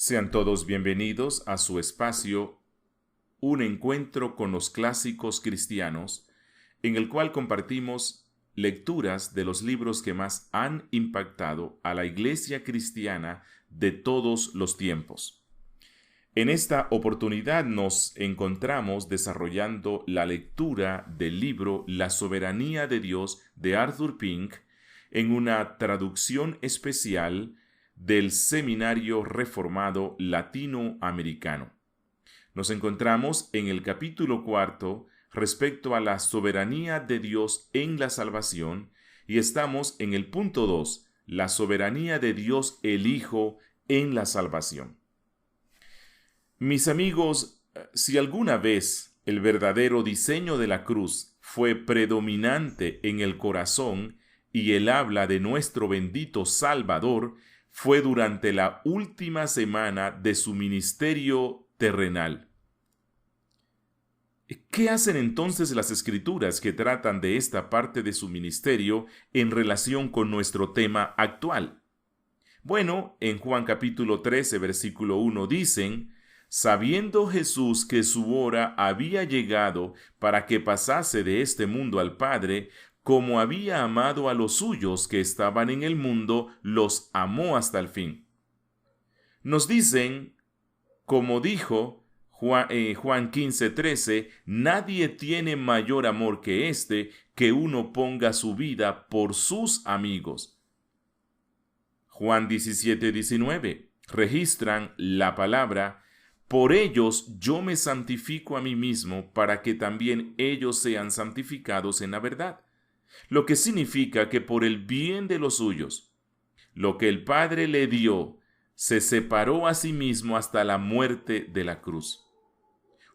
Sean todos bienvenidos a su espacio, un encuentro con los clásicos cristianos, en el cual compartimos lecturas de los libros que más han impactado a la iglesia cristiana de todos los tiempos. En esta oportunidad nos encontramos desarrollando la lectura del libro La soberanía de Dios de Arthur Pink en una traducción especial del Seminario Reformado Latinoamericano. Nos encontramos en el capítulo 4 respecto a la soberanía de Dios en la salvación y estamos en el punto 2, la soberanía de Dios el Hijo en la salvación. Mis amigos, si alguna vez el verdadero diseño de la cruz fue predominante en el corazón y el habla de nuestro bendito Salvador, fue durante la última semana de su ministerio terrenal. ¿Qué hacen entonces las Escrituras que tratan de esta parte de su ministerio en relación con nuestro tema actual? Bueno, en Juan capítulo 13, versículo 1 dicen: sabiendo Jesús que su hora había llegado para que pasase de este mundo al Padre, como había amado a los suyos que estaban en el mundo, los amó hasta el fin. Nos dicen, como dijo Juan 15:13, nadie tiene mayor amor que este, que uno ponga su vida por sus amigos. Juan 17:19, registran la palabra: por ellos yo me santifico a mí mismo, para que también ellos sean santificados en la verdad. Lo que significa que por el bien de los suyos, lo que el Padre le dio, se separó a sí mismo hasta la muerte de la cruz.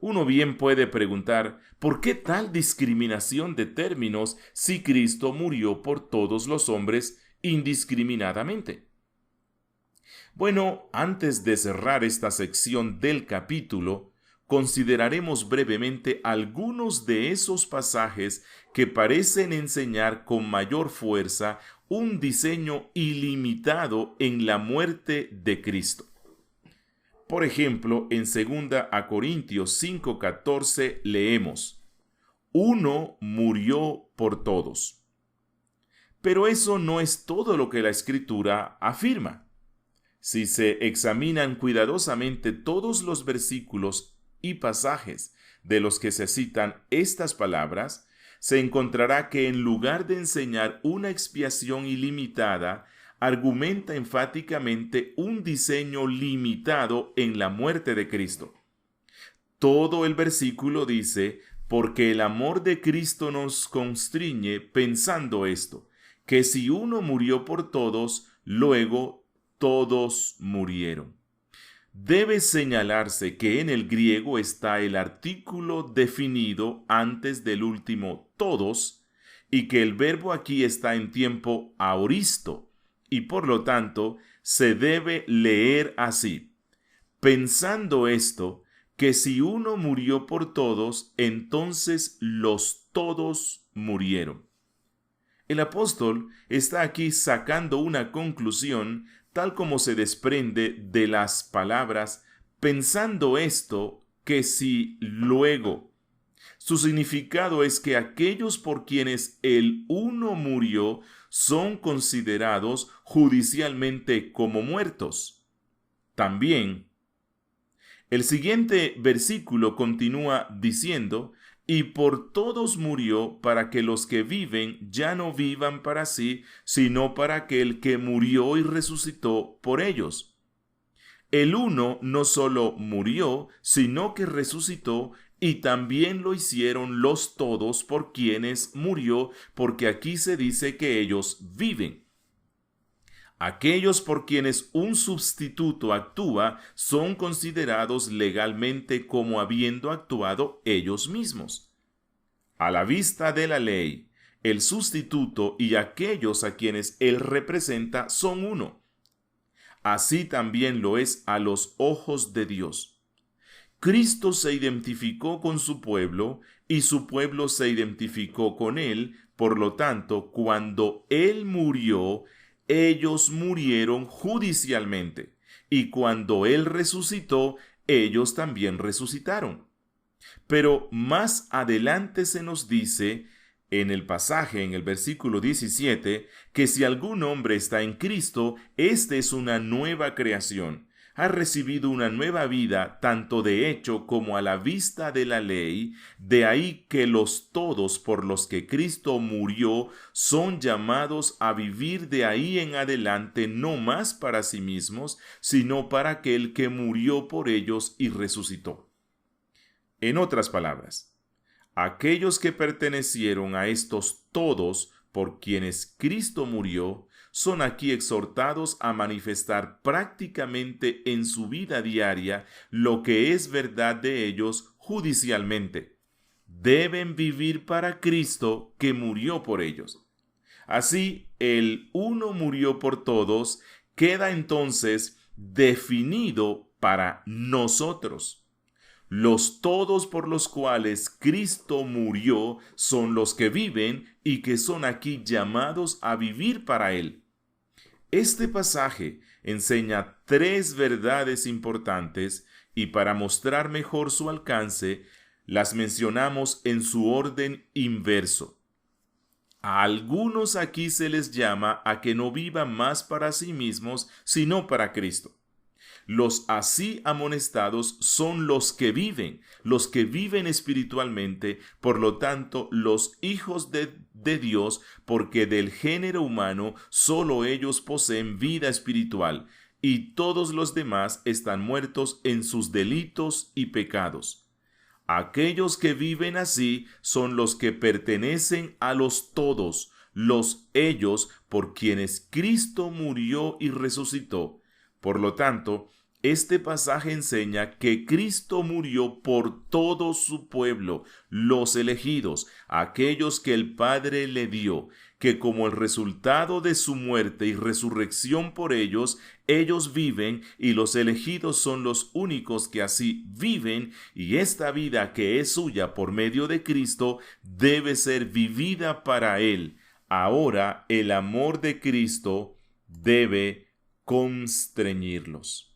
Uno bien puede preguntar, ¿por qué tal discriminación de términos si Cristo murió por todos los hombres indiscriminadamente? Bueno, antes de cerrar esta sección del capítulo, consideraremos brevemente algunos de esos pasajes que parecen enseñar con mayor fuerza un diseño ilimitado en la muerte de Cristo. Por ejemplo, en 2 Corintios 5:14 leemos: uno murió por todos. Pero eso no es todo lo que la Escritura afirma. Si se examinan cuidadosamente todos los versículos y pasajes de los que se citan estas palabras, se encontrará que en lugar de enseñar una expiación ilimitada, argumenta enfáticamente un diseño limitado en la muerte de Cristo. Todo el versículo dice: porque el amor de Cristo nos constriñe pensando esto, que si uno murió por todos, luego todos murieron. Debe señalarse que en el griego está el artículo definido antes del último todos y que el verbo aquí está en tiempo aoristo y por lo tanto se debe leer así: pensando esto, que si uno murió por todos, entonces los todos murieron. El apóstol está aquí sacando una conclusión tal como se desprende de las palabras pensando esto, que si luego. Su significado es que aquellos por quienes el uno murió son considerados judicialmente como muertos. También, el siguiente versículo continúa diciendo: y por todos murió, para que los que viven ya no vivan para sí, sino para aquel que murió y resucitó por ellos. El uno no solo murió, sino que resucitó, y también lo hicieron los todos por quienes murió, porque aquí se dice que ellos viven. Aquellos por quienes un sustituto actúa son considerados legalmente como habiendo actuado ellos mismos. A la vista de la ley, el sustituto y aquellos a quienes él representa son uno. Así también lo es a los ojos de Dios. Cristo se identificó con su pueblo y su pueblo se identificó con él. Por lo tanto, cuando él murió, ellos murieron judicialmente y cuando Él resucitó, ellos también resucitaron. Pero más adelante se nos dice, en el pasaje, en el versículo 17, que si algún hombre está en Cristo, éste es una nueva creación. Ha recibido una nueva vida, tanto de hecho como a la vista de la ley. De ahí que los todos por los que Cristo murió son llamados a vivir de ahí en adelante no más para sí mismos, sino para aquel que murió por ellos y resucitó. En otras palabras, aquellos que pertenecieron a estos todos por quienes Cristo murió, son aquí exhortados a manifestar prácticamente en su vida diaria lo que es verdad de ellos judicialmente. Deben vivir para Cristo que murió por ellos. Así, el uno murió por todos, queda entonces definido para nosotros. Los todos por los cuales Cristo murió son los que viven y que son aquí llamados a vivir para Él. Este pasaje enseña tres verdades importantes y para mostrar mejor su alcance, las mencionamos en su orden inverso. A algunos aquí se les llama a que no vivan más para sí mismos, sino para Cristo. Los así amonestados son los que viven espiritualmente, por lo tanto, los hijos de Dios, porque del género humano solo ellos poseen vida espiritual, y todos los demás están muertos en sus delitos y pecados. Aquellos que viven así son los que pertenecen a los todos, los ellos por quienes Cristo murió y resucitó. Por lo tanto, este pasaje enseña que Cristo murió por todo su pueblo, los elegidos, aquellos que el Padre le dio, que como el resultado de su muerte y resurrección por ellos, ellos viven y los elegidos son los únicos que así viven, y esta vida que es suya por medio de Cristo debe ser vivida para Él. Ahora el amor de Cristo debe constreñirlos.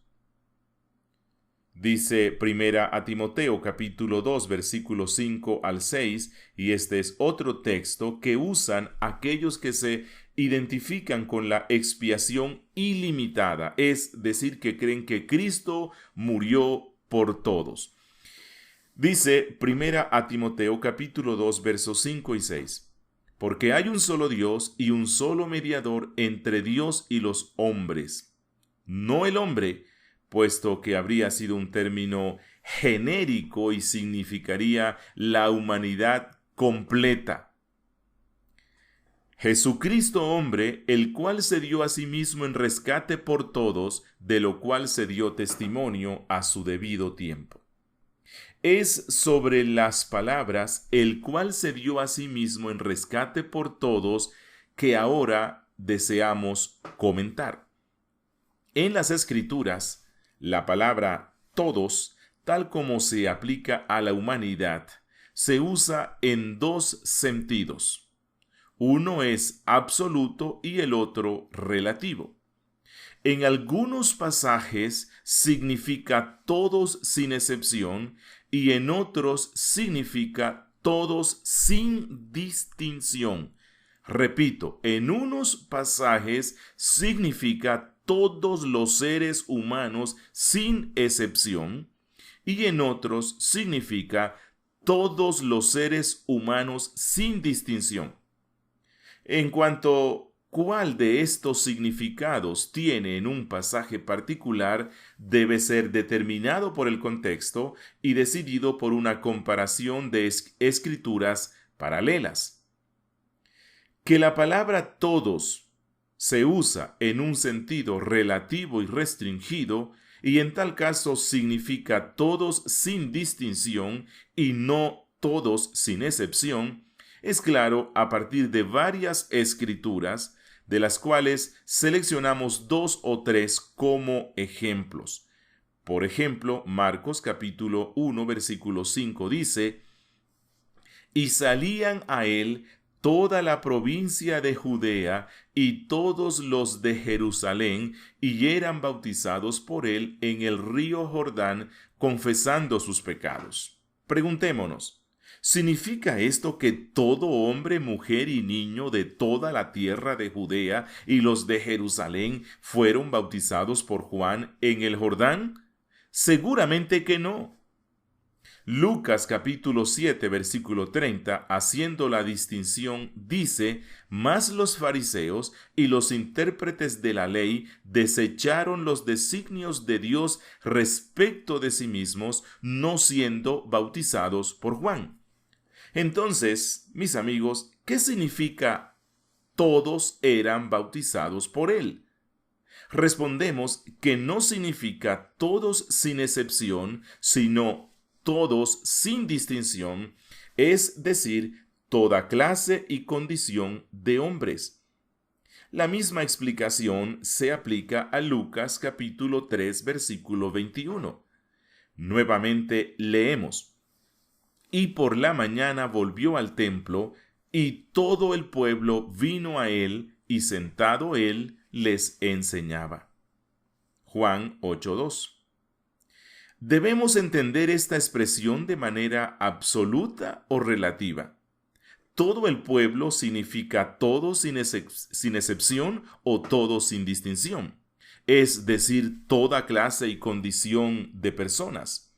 Dice primera a Timoteo capítulo 2 versículos 5 al 6, y este es otro texto que usan aquellos que se identifican con la expiación ilimitada, es decir, que creen que Cristo murió por todos. Dice primera a Timoteo capítulo 2 versos 5 y 6. Porque hay un solo Dios y un solo mediador entre Dios y los hombres, no el hombre, puesto que habría sido un término genérico y significaría la humanidad completa. Jesucristo hombre, el cual se dio a sí mismo en rescate por todos, de lo cual se dio testimonio a su debido tiempo. Es sobre las palabras, el cual se dio a sí mismo en rescate por todos, que ahora deseamos comentar. En las Escrituras, la palabra todos, tal como se aplica a la humanidad, se usa en dos sentidos. Uno es absoluto y el otro relativo. En algunos pasajes significa todos sin excepción y en otros significa todos sin distinción. Repito, en unos pasajes significa todos los seres humanos sin excepción, y en otros significa todos los seres humanos sin distinción. En cuanto cuál de estos significados tiene en un pasaje particular, debe ser determinado por el contexto y decidido por una comparación de escrituras paralelas. Que la palabra todos se usa en un sentido relativo y restringido, y en tal caso significa todos sin distinción y no todos sin excepción, es claro a partir de varias escrituras, de las cuales seleccionamos 2 o 3 como ejemplos. Por ejemplo, Marcos capítulo 1 versículo 5 dice: y salían a él toda la provincia de Judea y todos los de Jerusalén, y eran bautizados por él en el río Jordán, confesando sus pecados. Preguntémonos, ¿significa esto que todo hombre, mujer y niño de toda la tierra de Judea y los de Jerusalén fueron bautizados por Juan en el Jordán? Seguramente que no. Lucas capítulo 7 versículo 30, haciendo la distinción, dice: «Mas los fariseos y los intérpretes de la ley desecharon los designios de Dios respecto de sí mismos, no siendo bautizados por Juan». Entonces, mis amigos, ¿qué significa todos eran bautizados por él? Respondemos que no significa todos sin excepción, sino todos sin distinción, es decir, toda clase y condición de hombres. La misma explicación se aplica a Lucas capítulo 3 versículo 21. Nuevamente leemos: «Y por la mañana volvió al templo, y todo el pueblo vino a él, y sentado él les enseñaba». Juan 8:2. ¿Debemos entender esta expresión de manera absoluta o relativa? ¿Todo el pueblo significa todo sin excepción o todo sin distinción? Es decir, toda clase y condición de personas.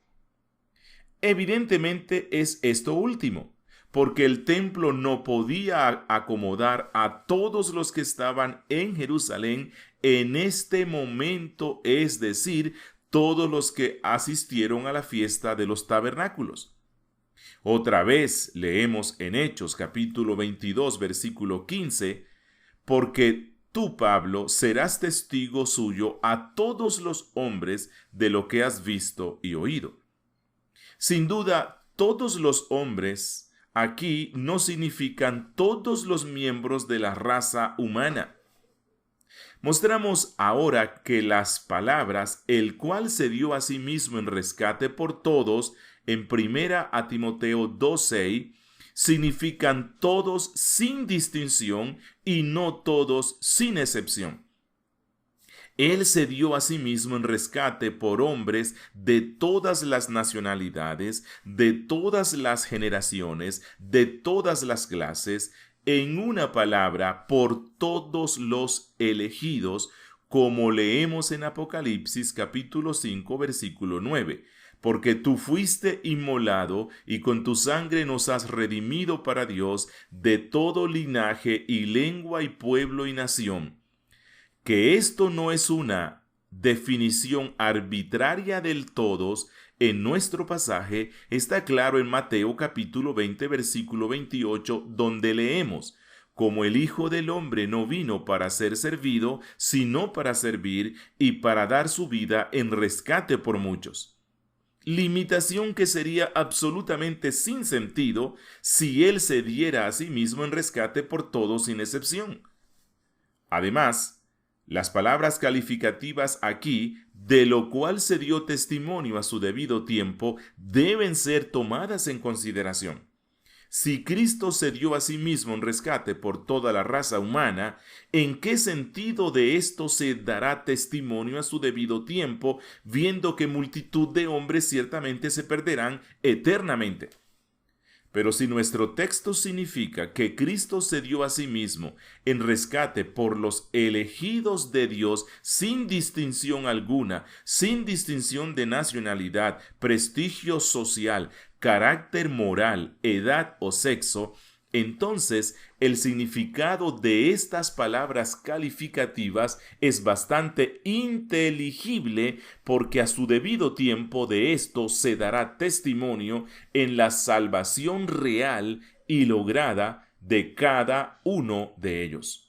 Evidentemente es esto último, porque el templo no podía acomodar a todos los que estaban en Jerusalén en este momento, es decir, todos los que asistieron a la fiesta de los tabernáculos. Otra vez leemos en Hechos capítulo 22 versículo 15: «Porque tú, Pablo, serás testigo suyo a todos los hombres de lo que has visto y oído». Sin duda, todos los hombres aquí no significan todos los miembros de la raza humana. Mostramos ahora que las palabras «el cual se dio a sí mismo en rescate por todos» en 1 Timoteo 2:6 significan todos sin distinción y no todos sin excepción. Él se dio a sí mismo en rescate por hombres de todas las nacionalidades, de todas las generaciones, de todas las clases, en una palabra, por todos los elegidos, como leemos en Apocalipsis capítulo 5 versículo 9. «Porque tú fuiste inmolado y con tu sangre nos has redimido para Dios de todo linaje y lengua y pueblo y nación». Que esto no es una definición arbitraria del todos en nuestro pasaje está claro en Mateo capítulo 20 versículo 28, donde leemos: «Como el Hijo del Hombre no vino para ser servido, sino para servir y para dar su vida en rescate por muchos». Limitación que sería absolutamente sin sentido si él se diera a sí mismo en rescate por todos sin excepción. Además, las palabras calificativas aquí, de lo cual se dio testimonio a su debido tiempo, deben ser tomadas en consideración. Si Cristo se dio a sí mismo en rescate por toda la raza humana, ¿en qué sentido de esto se dará testimonio a su debido tiempo, viendo que multitud de hombres ciertamente se perderán eternamente? Pero si nuestro texto significa que Cristo se dio a sí mismo en rescate por los elegidos de Dios sin distinción alguna, sin distinción de nacionalidad, prestigio social, carácter moral, edad o sexo, entonces el significado de estas palabras calificativas es bastante inteligible, porque a su debido tiempo de esto se dará testimonio en la salvación real y lograda de cada uno de ellos.